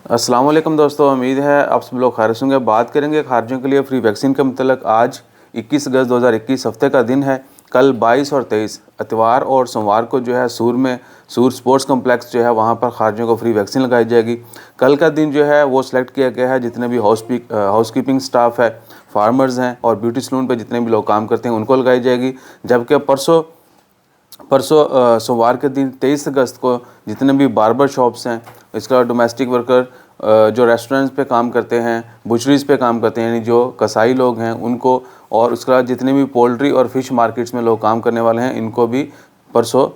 अस्सलाम वालेकुम दोस्तों, उम्मीद है आप सब लोग खैरियत होंगे। बात करेंगे खारिजियों के लिए फ्री वैक्सीन के मतलब। आज 21 अगस्त 2021 हफ्ते का दिन है। कल 22 और 23 इतवार और सोमवार को जो है सूर स्पोर्ट्स कम्प्लेक्स जो है वहाँ पर खारिजियों को फ्री वैक्सीन लगाई जाएगी। कल का दिन जो है वो सिलेक्ट किया गया है, जितने भी हाउसकीपिंग स्टाफ है, फार्मर्स हैं और ब्यूटी सलून पर जितने भी लोग काम करते हैं उनको लगाई जाएगी। जबकि परसों सोमवार के दिन 23 अगस्त को जितने भी बार्बर शॉप्स हैं, इसका डोमेस्टिक वर्कर जो रेस्टोरेंट्स पे काम करते हैं, बुचरीज़ पे काम करते हैं, यानी जो कसाई लोग हैं उनको, और उसके बाद जितने भी पोल्ट्री और फिश मार्केट्स में लोग काम करने वाले हैं इनको भी परसों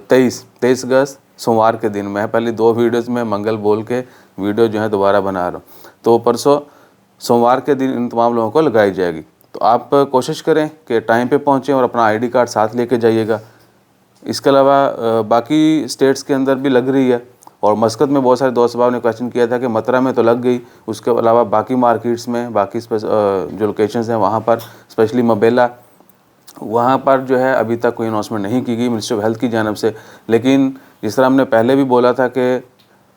23 अगस्त सोमवार के दिन, मैं पहले 2 वीडियोज़ में मंगल बोल के वीडियो जो है दोबारा बना रहा हूँ, तो परसों सोमवार के दिन इन तमाम लोगों को लगाई जाएगी। तो आप कोशिश करें कि टाइम पे पहुँचें और अपना आईडी कार्ड साथ लेके जाइएगा। इसके अलावा बाकी स्टेट्स के अंदर भी लग रही है, और मस्कत में बहुत सारे दोस्त साहब ने क्वेश्चन किया था कि मथुरा में तो लग गई, उसके अलावा बाकी मार्केट्स में, बाकी जो लोकेशंस हैं वहाँ पर, स्पेशली मबेला, वहाँ पर जो है अभी तक कोई अनाउंसमेंट नहीं की गई मिनिस्ट्री ऑफ हेल्थ की जानब से। लेकिन जिस तरह हमने पहले भी बोला था कि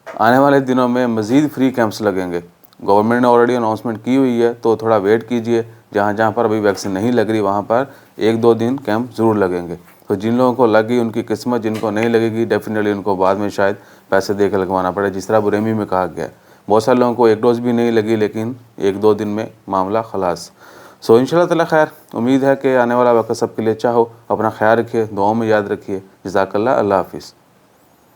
आने वाले दिनों में मज़ीद फ्री कैंप्स लगेंगे, गवर्नमेंट ने ऑलरेडी अनाउंसमेंट की हुई है, तो थोड़ा वेट कीजिए। जहाँ जहाँ पर अभी वैक्सीन नहीं लग रही वहाँ पर 1-2 दिन कैंप ज़रूर लगेंगे। तो जिन लोगों को लगी उनकी किस्मत, जिनको नहीं लगेगी डेफिनेटली उनको बाद में शायद पैसे दे कर लगवाना पड़े, जिस तरह बुरेमी में कहा गया है। बहुत सारे लोगों को 1 डोज़ भी नहीं लगी, लेकिन 1-2 दिन में मामला खलास। सो इंशाल्लाह ताला खैर, उम्मीद है कि आने वाला वक्त सबके लिए अच्छा हो। अपना ख्याल रखिए, दुआओं में याद रखिए। जज़ाकल्लाह, अल्लाह हाफ़िज़।